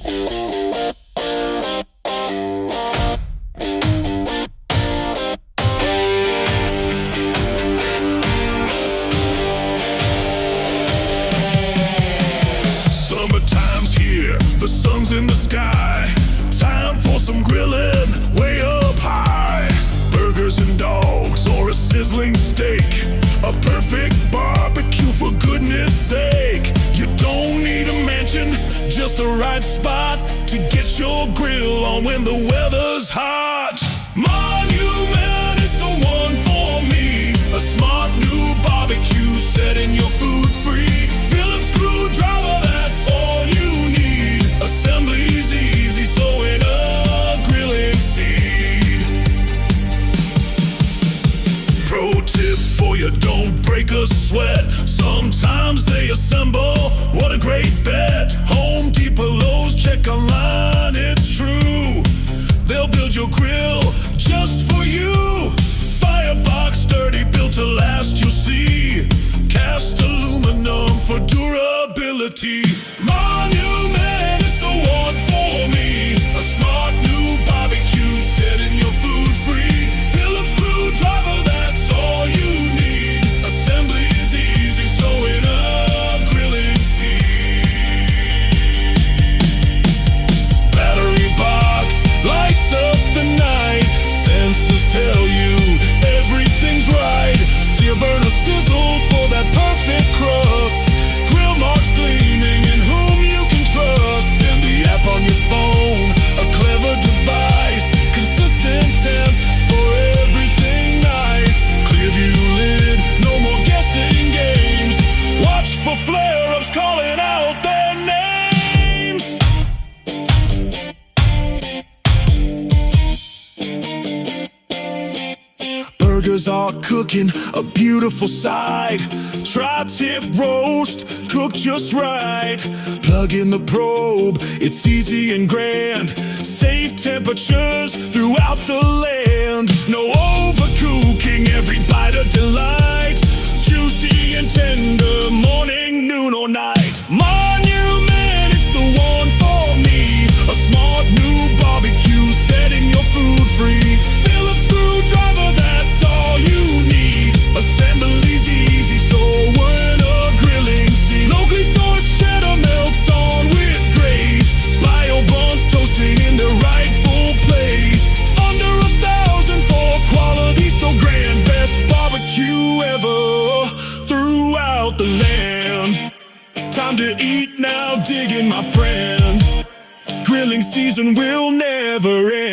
Summertime's here, the sun's in the sky. Time for some grilling, way up high. Burgers and dogs, or a sizzling steak. A perfect barbecue, for goodness sake. You don't need a mansion, just the right spot to get your grill on when the weather's hot. Monument is the one for me. A smart new barbecue, setting your food free. Phillips screwdriver, that's all you need. Assembly's easy, so in a grilling seed. Pro tip for you, don't break a sweat. Sometimes they assemble, what a great bet. Home Depot, Lowe's, check online, it's true. They'll build your grill just for you. Firebox, sturdy, built to last, you'll see. Cast aluminum for durability. Monument is the one for me. A smart new barbecue, setting your food free. Phillips screwdriver, that's all you need. Assembly's easy, so in a grilling seed. Battery box lights up the night. Sensors tell you everything's right. Sear burner sizzles for that perfect crust. Grill marks gleaming in whom you can trust. And the app on your phone, a clever device. Consistent temp for everything nice. Clear view lid, no more guessing games. Watch for flare-ups calling out their names. Burgers are cooking, a beautiful sight. Tri-tip roast, cooked just right. Plug in the probe, it's easy and grand. Safe temperatures throughout the land. No overcooking, every bite a delight. Juicy and tender, morning, noon or night. Monument, it's the one for me. A smart new barbecue, setting your food free. Phillips screwdriver, that's all you need. Assembly's easy, so we're in a grilling seed. Locally sourced cheddar melts on with grace. Bio buns toasting in their rightful place. Under 1,000 for quality so grand. Best barbecue ever throughout the land. Time to eat now, dig in, my friend. Grilling season will never end.